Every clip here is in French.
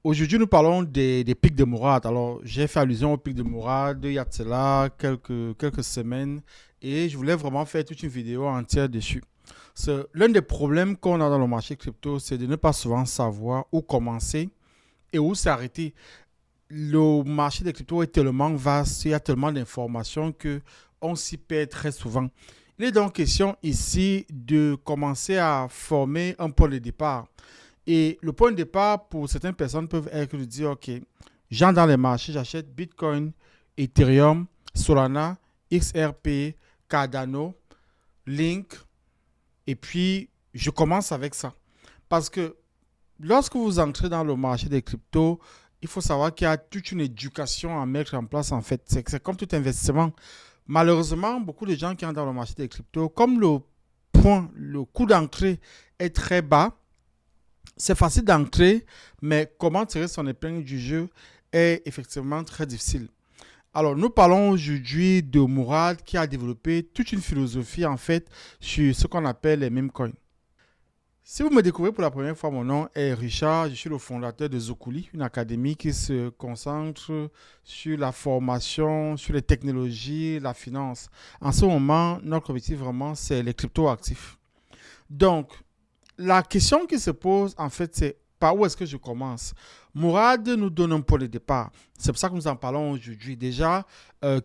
Aujourd'hui, nous parlons des pics de Mourad. Alors, j'ai fait allusion aux pics de Mourad il y a de cela quelques semaines et je voulais vraiment faire toute une vidéo entière dessus. L'un des problèmes qu'on a dans le marché crypto, c'est de ne pas souvent savoir où commencer et où s'arrêter. Le marché des cryptos est tellement vaste, il y a tellement d'informations que on s'y perd très souvent. Il est donc question ici de commencer à former un point de départ. Et le point de départ pour certaines personnes peut être de dire, OK, j'entre dans les marchés, j'achète Bitcoin, Ethereum, Solana, XRP, Cardano, Link, et puis je commence avec ça. Parce que lorsque vous entrez dans le marché des cryptos, il faut savoir qu'il y a toute une éducation à mettre en place en fait. C'est comme tout investissement. Malheureusement, beaucoup de gens qui entrent dans le marché des cryptos, comme le coût d'entrée est très bas, c'est facile d'entrer, mais comment tirer son épingle du jeu est effectivement très difficile. Alors, nous parlons aujourd'hui de Mourad qui a développé toute une philosophie en fait sur ce qu'on appelle les meme coins. Si vous me découvrez pour la première fois, mon nom est Richard, je suis le fondateur de Zoculi, une académie qui se concentre sur la formation, sur les technologies, la finance. En ce moment, notre objectif vraiment, c'est les crypto-actifs. Donc, la question qui se pose, en fait, c'est par où est-ce que je commence? Mourad nous donne un point de départ. C'est pour ça que nous en parlons aujourd'hui. Déjà,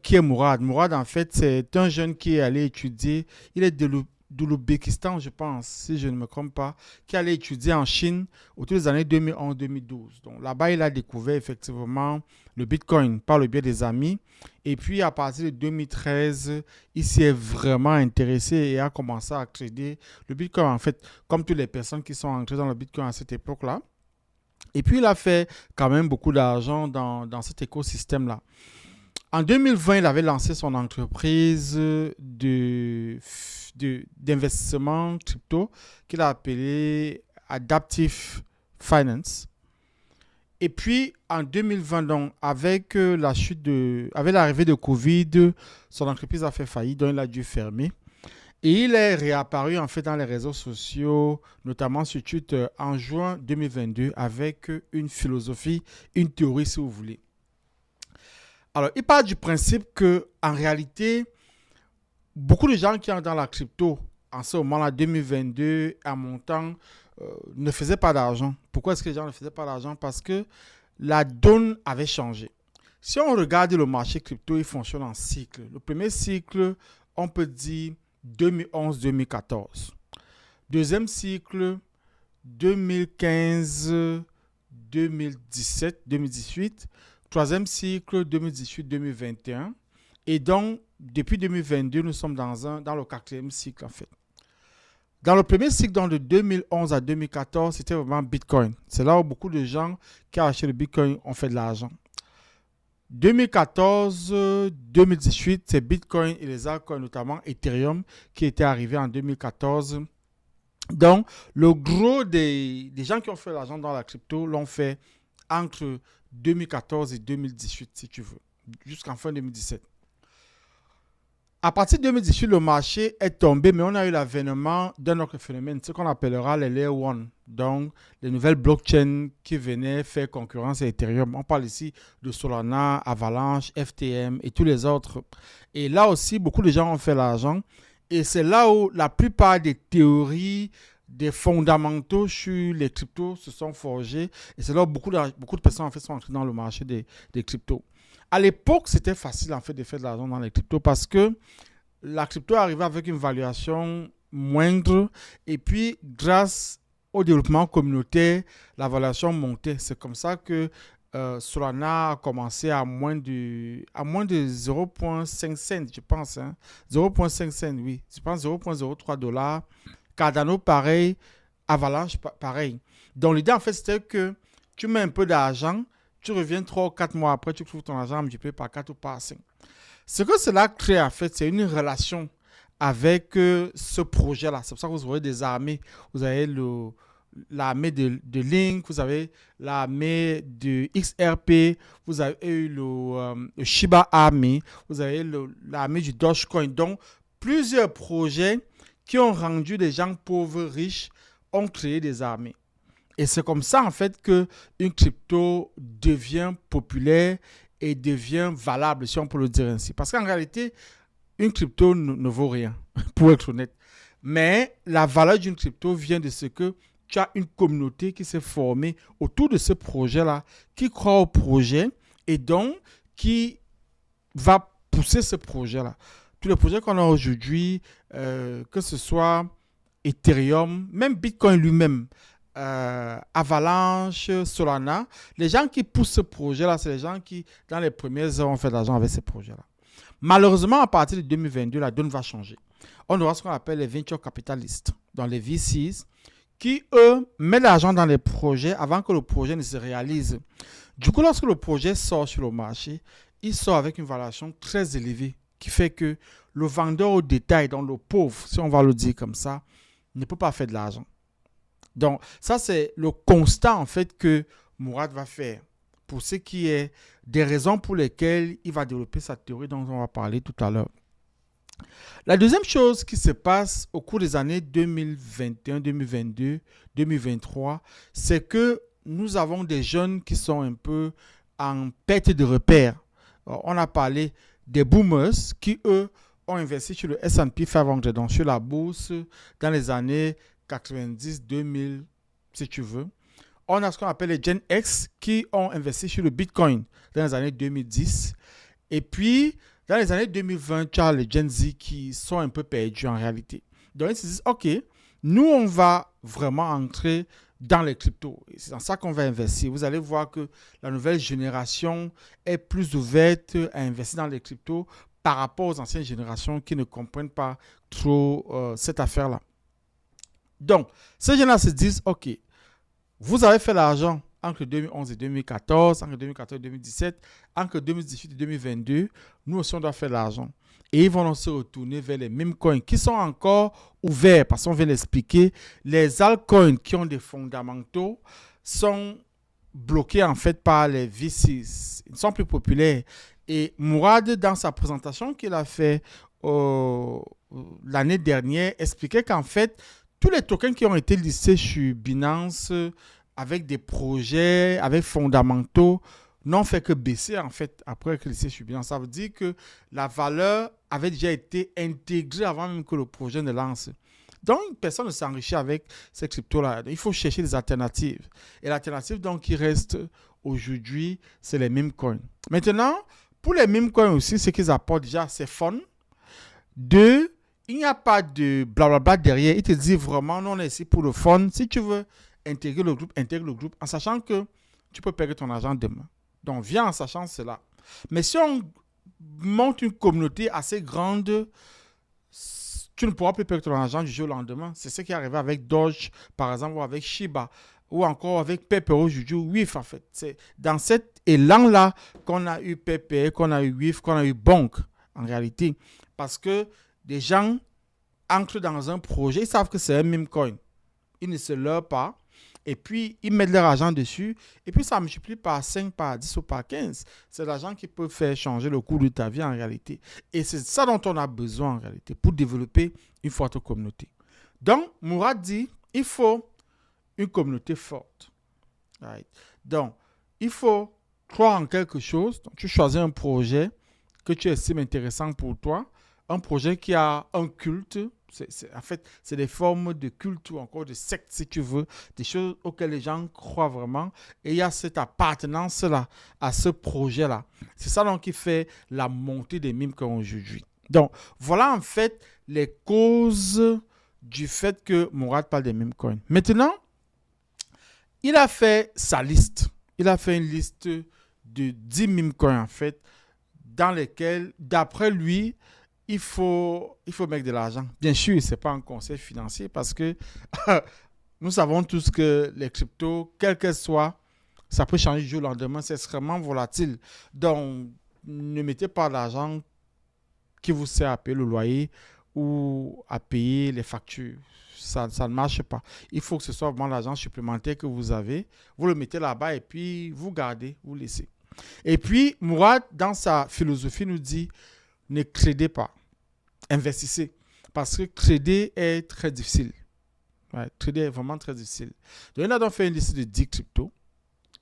qui est Mourad? Mourad, en fait, c'est un jeune qui est allé étudier. Il est de l'Ouzbékistan, je pense, si je ne me trompe pas, qui est allé étudier en Chine autour des années 2011-2012. Donc là-bas, il a découvert effectivement le Bitcoin par le biais des amis. Et puis, à partir de 2013, il s'y est vraiment intéressé et a commencé à trader le Bitcoin, en fait, comme toutes les personnes qui sont entrées dans le Bitcoin à cette époque-là. Et puis, il a fait quand même beaucoup d'argent dans cet écosystème-là. En 2020, il avait lancé son entreprise d'investissement crypto qu'il a appelé Adaptive Finance. Et puis, en 2020, donc, avec l'arrivée de Covid, son entreprise a fait faillite, donc il a dû fermer. Et il est réapparu en fait dans les réseaux sociaux, notamment sur Twitter, en juin 2022 avec une philosophie, une théorie si vous voulez. Alors, il part du principe que en réalité, beaucoup de gens qui entrent dans la crypto en ce moment-là, 2022, à mon temps, ne faisaient pas d'argent. Pourquoi est-ce que les gens ne faisaient pas d'argent? Parce que la donne avait changé. Si on regarde le marché crypto, il fonctionne en cycle. Le premier cycle, on peut dire 2011-2014. Deuxième cycle, 2015-2017-2018. Troisième cycle, 2018-2021. Et donc, depuis 2022, nous sommes dans le quatrième cycle, en fait. Dans le premier cycle, donc de 2011 à 2014, c'était vraiment Bitcoin. C'est là où beaucoup de gens qui ont acheté le Bitcoin ont fait de l'argent. 2014-2018, c'est Bitcoin et les altcoins, notamment Ethereum, qui étaient arrivés en 2014. Donc, le gros des gens qui ont fait de l'argent dans la crypto l'ont fait entre 2014 et 2018, si tu veux, jusqu'en fin 2017. À partir de 2018, le marché est tombé, mais on a eu l'avènement d'un autre phénomène, ce qu'on appellera les Layer 1, donc les nouvelles blockchains qui venaient faire concurrence à Ethereum. On parle ici de Solana, Avalanche, FTM et tous les autres. Et là aussi, beaucoup de gens ont fait l'argent. Et c'est là où la plupart des théories, des fondamentaux sur les cryptos se sont forgés. Et c'est là où beaucoup de personnes en fait, sont entrées dans le marché des cryptos. À l'époque, c'était facile en fait de faire de l'argent dans les cryptos parce que la crypto arrivait avec une valuation moindre et puis grâce au développement communautaire, la valuation montait. C'est comme ça que Solana a commencé à moins de 0,5 cents, je pense. Hein. 0,5 cents, oui. Je pense 0,03 $. Cardano, pareil. Avalanche, pareil. Donc l'idée, en fait, c'était que tu mets un peu d'argent, tu reviens 3 ou 4 mois après, tu trouves ton argent multiplié par 4 ou par 5. Ce que cela crée, en fait, c'est une relation avec ce projet-là. C'est pour ça que vous aurez des armées. Vous avez l'armée de Link, vous avez l'armée de XRP, vous avez eu le Shiba Army, vous avez l'armée du Dogecoin. Donc, plusieurs projets qui ont rendu des gens pauvres riches ont créé des armées. Et c'est comme ça, en fait, qu'une crypto devient populaire et devient valable, si on peut le dire ainsi. Parce qu'en réalité, une crypto ne vaut rien, pour être honnête. Mais la valeur d'une crypto vient de ce que tu as une communauté qui s'est formée autour de ce projet-là, qui croit au projet et donc qui va pousser ce projet-là. Tous les projets qu'on a aujourd'hui, que ce soit Ethereum, même Bitcoin lui-même, Avalanche, Solana, les gens qui poussent ce projet-là, c'est les gens qui, dans les premières heures, ont fait de l'argent avec ces projets-là. Malheureusement, à partir de 2022, la donne va changer. On aura ce qu'on appelle les venture capitalistes, dans les VCs, qui, eux, mettent l'argent dans les projets avant que le projet ne se réalise. Du coup, lorsque le projet sort sur le marché, il sort avec une valuation très élevée, qui fait que le vendeur au détail, donc le pauvre, si on va le dire comme ça, ne peut pas faire de l'argent. Donc, ça, c'est le constat, en fait, que Mourad va faire pour ce qui est des raisons pour lesquelles il va développer sa théorie dont on va parler tout à l'heure. La deuxième chose qui se passe au cours des années 2021, 2022, 2023, c'est que nous avons des jeunes qui sont un peu en perte de repère. Alors, on a parlé des boomers qui, eux, ont investi sur le S&P 500, donc sur la bourse, dans les années 90, 2000, si tu veux. On a ce qu'on appelle les Gen X qui ont investi sur le Bitcoin dans les années 2010. Et puis, dans les années 2020, tu as les Gen Z qui sont un peu perdus en réalité. Donc, ils se disent, OK, nous, on va vraiment entrer dans les cryptos. Et c'est dans ça qu'on va investir. Vous allez voir que la nouvelle génération est plus ouverte à investir dans les cryptos par rapport aux anciennes générations qui ne comprennent pas trop cette affaire-là. Donc, ces gens-là se disent, OK, vous avez fait l'argent entre 2011 et 2014, entre 2014 et 2017, entre 2018 et 2022, nous aussi on doit faire l'argent. Et ils vont se retourner vers les mêmes coins qui sont encore ouverts, parce qu'on vient l'expliquer. Les altcoins qui ont des fondamentaux sont bloqués en fait par les VCs. Ils ne sont plus populaires. Et Mourad, dans sa présentation qu'il a fait l'année dernière, expliquait qu'en fait, tous les tokens qui ont été listés sur Binance avec des projets, avec fondamentaux, n'ont fait que baisser en fait après que listés sur Binance. Ça veut dire que la valeur avait déjà été intégrée avant même que le projet ne lance. Donc, personne ne s'enrichit avec ces cryptos-là. Il faut chercher des alternatives. Et l'alternative donc qui reste aujourd'hui, c'est les meme coins. Maintenant, pour les meme coins aussi, ce qu'ils apportent déjà, c'est fun. Deux, il n'y a pas de blablabla derrière. Il te dit vraiment, non, on est ici pour le fun. Si tu veux intégrer le groupe, intègre le groupe en sachant que tu peux perdre ton argent demain. Donc, viens en sachant cela. Mais si on monte une communauté assez grande, tu ne pourras plus perdre ton argent du jour au lendemain. C'est ce qui est arrivé avec Doge, par exemple, ou avec Shiba, ou encore avec Pepe aujourd'hui, WIF, en fait. C'est dans cet élan-là qu'on a eu Pepe, qu'on a eu WIF, qu'on a eu Bonk, en réalité. Parce que des gens entrent dans un projet, ils savent que c'est un meme coin. Ils ne se leurrent pas. Et puis, ils mettent leur argent dessus. Et puis, ça multiplie par 5, par 10 ou par 15. C'est l'argent qui peut faire changer le cours de ta vie en réalité. Et c'est ça dont on a besoin en réalité pour développer une forte communauté. Donc, Mourad dit, il faut une communauté forte. Right. Donc, il faut croire en quelque chose. Donc, tu choisis un projet que tu estimes intéressant pour toi. Un projet qui a un culte. En fait, c'est des formes de culte ou encore de secte, si tu veux, des choses auxquelles les gens croient vraiment. Et il y a cette appartenance-là à ce projet-là. C'est ça donc qui fait la montée des mimes comme aujourd'hui. Donc, voilà en fait les causes du fait que Mourad parle des meme coins. Maintenant, il a fait sa liste. Il a fait une liste de 10 meme coins en fait, dans lesquels, d'après lui, il faut mettre de l'argent. Bien sûr, ce n'est pas un conseil financier parce que nous savons tous que les cryptos, quel qu'elles soient, ça peut changer du jour au lendemain. C'est extrêmement volatile. Donc, ne mettez pas l'argent qui vous sert à payer le loyer ou à payer les factures. Ça ne marche pas. Il faut que ce soit vraiment l'argent supplémentaire que vous avez. Vous le mettez là-bas et puis vous gardez, vous laissez. Et puis, Mourad, dans sa philosophie, nous dit ne crédez pas, investissez. Parce que créder est très difficile. Ouais, trader est vraiment très difficile. Donc, il a donc fait une liste de 10 cryptos.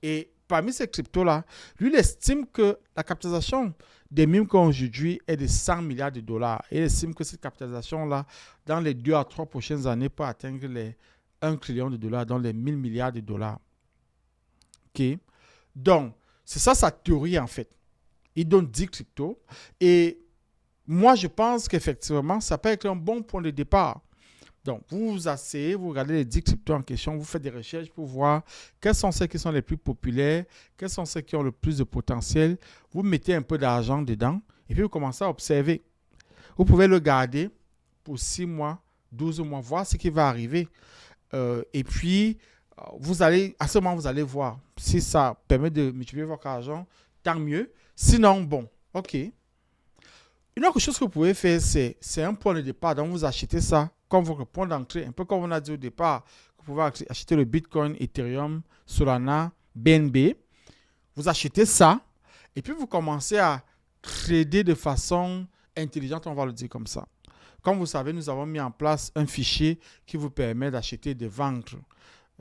Et parmi ces cryptos-là, lui, il estime que la capitalisation des mimes qu'aujourd'hui est de 100 milliards de dollars. Et il estime que cette capitalisation-là, dans les 2 à 3 prochaines années, peut atteindre les 1 trillion de dollars, dans les 1000 milliards de dollars. OK? Donc, c'est ça sa théorie, en fait. Il donne 10 cryptos. Et moi, je pense qu'effectivement, ça peut être un bon point de départ. Donc, vous vous asseyez, vous regardez les 10 cryptos en question, vous faites des recherches pour voir quels sont ceux qui sont les plus populaires, quels sont ceux qui ont le plus de potentiel. Vous mettez un peu d'argent dedans et puis vous commencez à observer. Vous pouvez le garder pour 6 mois, 12 mois, voir ce qui va arriver. Et puis, vous allez, à ce moment, vous allez voir si ça permet de multiplier votre argent, tant mieux. Sinon, bon, OK. Une autre chose que vous pouvez faire, c'est un point de départ. Donc, vous achetez ça comme votre point d'entrée. Un peu comme on a dit au départ, vous pouvez acheter le Bitcoin, Ethereum, Solana, BNB. Vous achetez ça et puis vous commencez à trader de façon intelligente, on va le dire comme ça. Comme vous savez, nous avons mis en place un fichier qui vous permet d'acheter et de vendre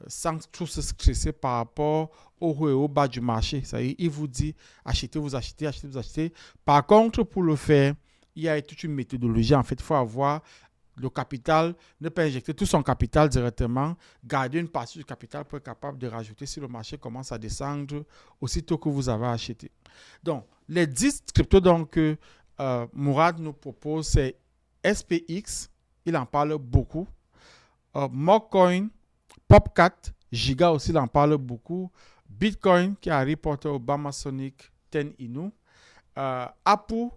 sans trop se stresser par rapport au haut et au bas du marché. Ça y est, il vous dit achetez, vous achetez, achetez, vous achetez. Par contre, pour le faire, il y a toute une méthodologie. En fait, il faut avoir le capital, ne pas injecter tout son capital directement, garder une partie du capital pour être capable de rajouter si le marché commence à descendre aussitôt que vous avez acheté. Donc, les 10 cryptos donc, que Mourad nous propose, c'est SPX, il en parle beaucoup, Mockcoin, Popcat, Giga aussi, il en parle beaucoup, Bitcoin qui a reporté Obama Sonic 10 Inu, Apu,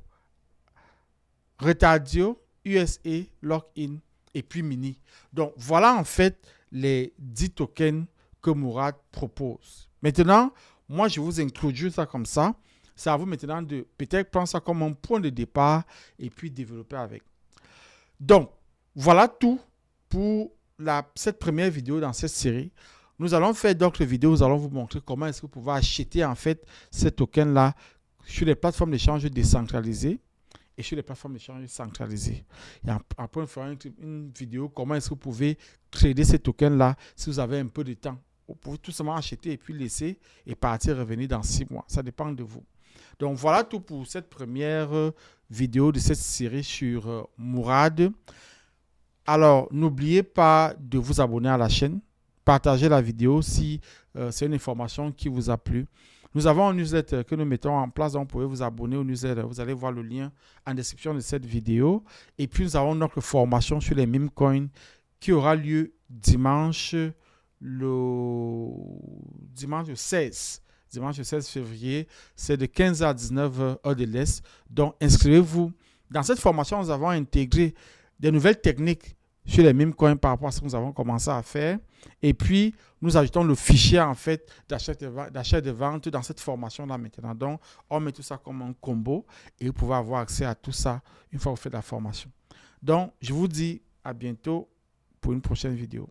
Retardio, USA, Lock-in et puis Mini. Donc, voilà en fait les 10 tokens que Mourad propose. Maintenant, moi, je vous introduis ça comme ça. C'est à vous maintenant de peut-être prendre ça comme un point de départ et puis développer avec. Donc, voilà tout pour cette première vidéo dans cette série. Nous allons faire d'autres vidéos. Nous allons vous montrer comment est-ce que vous pouvez acheter en fait ces tokens-là sur les plateformes d'échange décentralisées et sur les plateformes d'échange centralisées. Et après, on fera une vidéo comment est-ce que vous pouvez trader ces tokens-là si vous avez un peu de temps. Vous pouvez tout simplement acheter et puis laisser et partir revenir dans 6 mois. Ça dépend de vous. Donc, voilà tout pour cette première vidéo de cette série sur Mourad. Alors, n'oubliez pas de vous abonner à la chaîne. Partagez la vidéo si c'est une information qui vous a plu. Nous avons un newsletter que nous mettons en place, donc vous pouvez vous abonner au newsletter. Vous allez voir le lien en description de cette vidéo. Et puis, nous avons notre formation sur les meme coins qui aura lieu dimanche le 16. Dimanche le 16 février, c'est de 15h à 19h heure de l'Est. Donc, inscrivez-vous. Dans cette formation, nous avons intégré des nouvelles techniques sur les meme coins par rapport à ce que nous avons commencé à faire. Et puis, nous ajoutons le fichier en fait d'achat et de vente dans cette formation-là maintenant. Donc, on met tout ça comme un combo et vous pouvez avoir accès à tout ça une fois que vous faites la formation. Donc, je vous dis à bientôt pour une prochaine vidéo.